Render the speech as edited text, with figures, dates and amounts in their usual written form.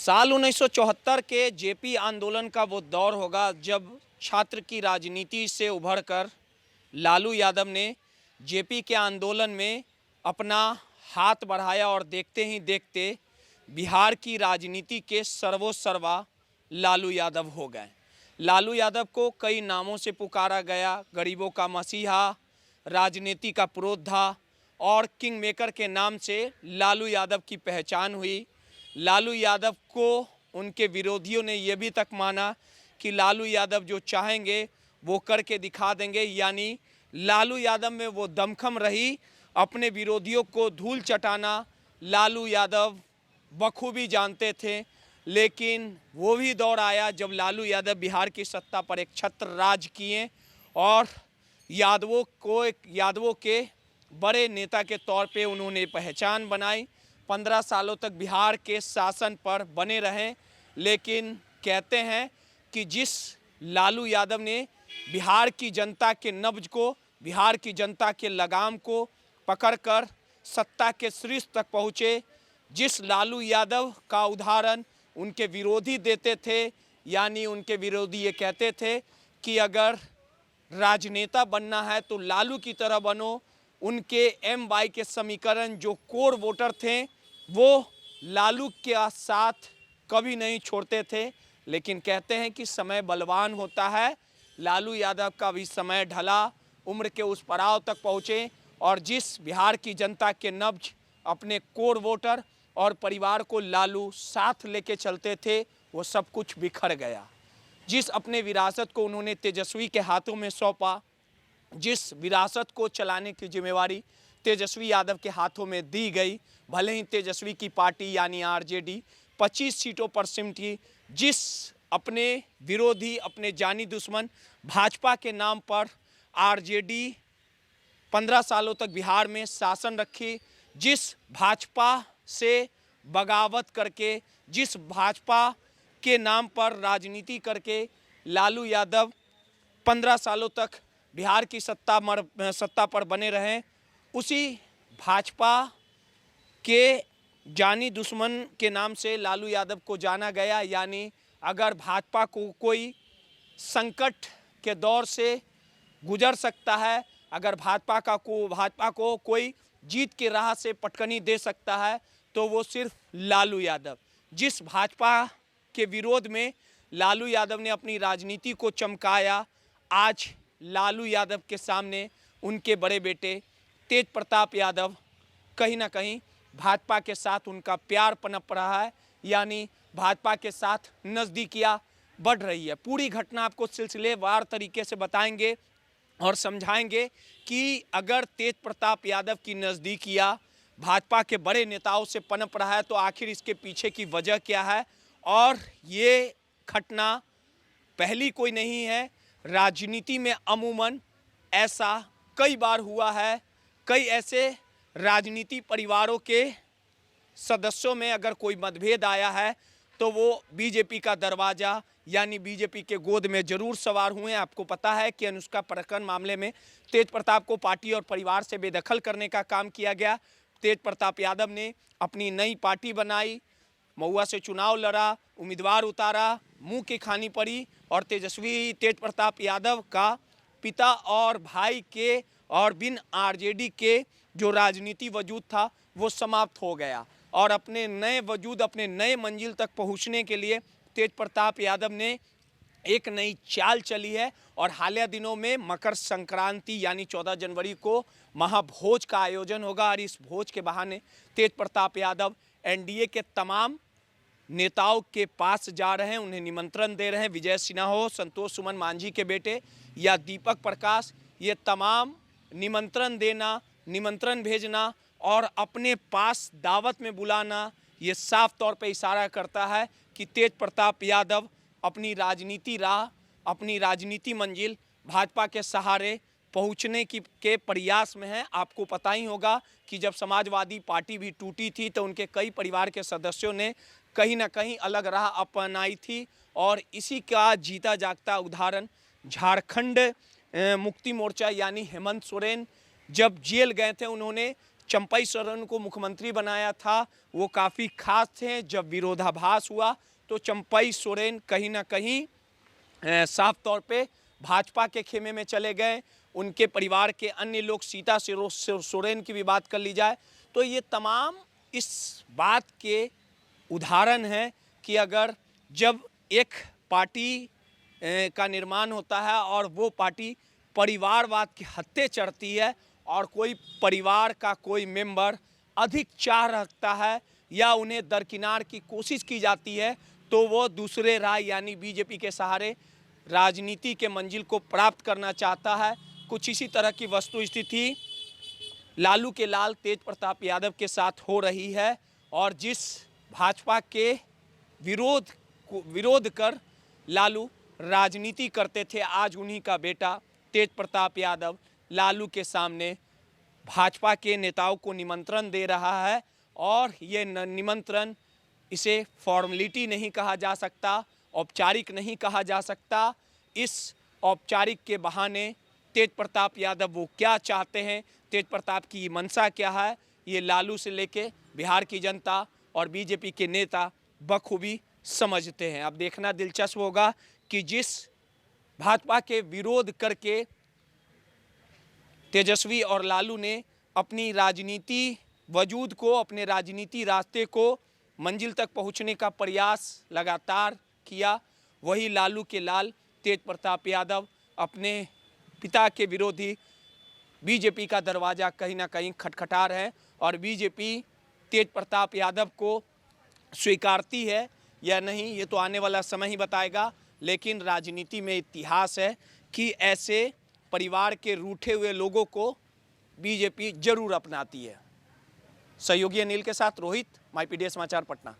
साल 1974 के जेपी आंदोलन का वो दौर होगा जब छात्र की राजनीति से उभरकर लालू यादव ने जेपी के आंदोलन में अपना हाथ बढ़ाया और देखते ही देखते बिहार की राजनीति के सर्वोसर्वा लालू यादव हो गए। लालू यादव को कई नामों से पुकारा गया, गरीबों का मसीहा, राजनीति का पुरोधा और किंग मेकर के नाम से लालू यादव की पहचान हुई। लालू यादव को उनके विरोधियों ने यह भी तक माना कि लालू यादव जो चाहेंगे वो करके दिखा देंगे, यानी लालू यादव में वो दमखम रही अपने विरोधियों को धूल चटाना। लालू यादव बखूबी जानते थे, लेकिन वो भी दौर आया जब लालू यादव बिहार की सत्ता पर एक छत्र राज किए और यादवों के बड़े नेता के तौर पे उन्होंने पहचान बनाई। 15 सालों तक बिहार के शासन पर बने रहे, लेकिन कहते हैं कि जिस लालू यादव ने बिहार की जनता के नब्ज को, बिहार की जनता के लगाम को पकड़कर सत्ता के शीर्ष तक पहुँचे, जिस लालू यादव का उदाहरण उनके विरोधी देते थे, यानी उनके विरोधी ये कहते थे कि अगर राजनेता बनना है तो लालू की तरह बनो। उनके एम वाई के समीकरण जो कोर वोटर थे वो लालू के साथ कभी नहीं छोड़ते थे, लेकिन कहते हैं कि समय बलवान होता है। लालू यादव का भी समय ढला, उम्र के उस पड़ाव तक पहुँचे और जिस बिहार की जनता के नब्ज, अपने कोर वोटर और परिवार को लालू साथ लेके चलते थे, वो सब कुछ बिखर गया। जिस अपने विरासत को उन्होंने तेजस्वी के हाथों में सौंपा, जिस विरासत को चलाने की जिम्मेवारी तेजस्वी यादव के हाथों में दी गई, भले ही तेजस्वी की पार्टी यानी आरजेडी 25 सीटों पर सिमटी, जिस अपने विरोधी, अपने जानी दुश्मन भाजपा के नाम पर आरजेडी 15 सालों तक बिहार में शासन रखी, जिस भाजपा से बगावत करके, जिस भाजपा के नाम पर राजनीति करके लालू यादव 15 सालों तक बिहार की सत्ता पर बने रहें, उसी भाजपा के जानी दुश्मन के नाम से लालू यादव को जाना गया। यानी अगर भाजपा को कोई संकट के दौर से गुजर सकता है, अगर भाजपा को कोई जीत की राह से पटकनी दे सकता है, तो वो सिर्फ लालू यादव। जिस भाजपा के विरोध में लालू यादव ने अपनी राजनीति को चमकाया, आज लालू यादव के सामने उनके बड़े बेटे तेज प्रताप यादव कहीं ना कहीं भाजपा के साथ उनका प्यार पनप रहा है, यानी भाजपा के साथ नज़दीकियाँ बढ़ रही है। पूरी घटना आपको सिलसिलेवार तरीके से बताएंगे और समझाएंगे कि अगर तेज प्रताप यादव की नज़दीकियाँ भाजपा के बड़े नेताओं से पनप रहा है तो आखिर इसके पीछे की वजह क्या है। और ये घटना पहली कोई नहीं है, राजनीति में अमूमन ऐसा कई बार हुआ है। कई ऐसे राजनीति परिवारों के सदस्यों में अगर कोई मतभेद आया है तो वो बीजेपी का दरवाज़ा यानी बीजेपी के गोद में जरूर सवार हुए। आपको पता है कि अनुष्का प्रकरण मामले में तेज प्रताप को पार्टी और परिवार से बेदखल करने का काम किया गया। तेज प्रताप यादव ने अपनी नई पार्टी बनाई, महुआ से चुनाव लड़ा, उम्मीदवार उतारा, मुंह की खानी पड़ी और तेजस्वी तेज प्रताप यादव का पिता और भाई के और बिन आरजेडी के जो राजनीति वजूद था वो समाप्त हो गया। और अपने नए वजूद, अपने नए मंजिल तक पहुंचने के लिए तेज प्रताप यादव ने एक नई चाल चली है। और हालिया दिनों में मकर संक्रांति यानी 14 जनवरी को महाभोज का आयोजन होगा और इस भोज के बहाने तेज प्रताप यादव एनडीए के तमाम नेताओं के पास जा रहे हैं, उन्हें निमंत्रण दे रहे हैं। विजय सिन्हा हो, संतोष सुमन मांझी के बेटे या दीपक प्रकाश, ये तमाम निमंत्रण देना, निमंत्रण भेजना और अपने पास दावत में बुलाना, ये साफ तौर पे इशारा करता है कि तेज प्रताप यादव अपनी राजनीति राह, अपनी राजनीति मंजिल भाजपा के सहारे पहुंचने के प्रयास में है। आपको पता ही होगा कि जब समाजवादी पार्टी भी टूटी थी तो उनके कई परिवार के सदस्यों ने कहीं ना कहीं अलग राह अपनाई थी और इसी का जीता जागता उदाहरण झारखंड मुक्ति मोर्चा यानी हेमंत सोरेन जब जेल गए थे, उन्होंने चंपई सोरेन को मुख्यमंत्री बनाया था वो काफ़ी खास थे। जब विरोधाभास हुआ तो चंपई सोरेन कहीं ना कहीं साफ तौर पे भाजपा के खेमे में चले गए। उनके परिवार के अन्य लोग, सीता सोरेन की भी बात कर ली जाए तो ये तमाम इस बात के उदाहरण हैं कि अगर जब एक पार्टी का निर्माण होता है और वो पार्टी परिवारवाद की हत्या चढ़ती है और कोई परिवार का कोई मेंबर अधिक चाह रखता है या उन्हें दरकिनार की कोशिश की जाती है तो वो दूसरे राह यानी बीजेपी के सहारे राजनीति के मंजिल को प्राप्त करना चाहता है। कुछ इसी तरह की वस्तुस्थिति लालू के लाल तेज प्रताप यादव के साथ हो रही है और जिस भाजपा के विरोध कर लालू राजनीति करते थे, आज उन्हीं का बेटा तेज प्रताप यादव लालू के सामने भाजपा के नेताओं को निमंत्रण दे रहा है और ये निमंत्रण, इसे फॉर्मेलिटी नहीं कहा जा सकता, औपचारिक नहीं कहा जा सकता। इस औपचारिक के बहाने तेज प्रताप यादव वो क्या चाहते हैं, तेज प्रताप की मंशा क्या है, ये लालू से लेके बिहार की जनता और बीजेपी के नेता बखूबी समझते हैं। अब देखना दिलचस्प होगा कि जिस भाजपा के विरोध करके तेजस्वी और लालू ने अपनी राजनीति वजूद को, अपने राजनीति रास्ते को मंजिल तक पहुंचने का प्रयास लगातार किया, वही लालू के लाल तेज प्रताप यादव अपने पिता के विरोधी बीजेपी का दरवाज़ा कहीं ना कहीं खटखटा रहे हैं और बीजेपी तेज प्रताप यादव को स्वीकारती है या नहीं ये तो आने वाला समय ही बताएगा। लेकिन राजनीति में इतिहास है कि ऐसे परिवार के रूठे हुए लोगों को बीजेपी जरूर अपनाती है। सहयोगी अनिल के साथ रोहित, माई पीडीएस समाचार, पटना।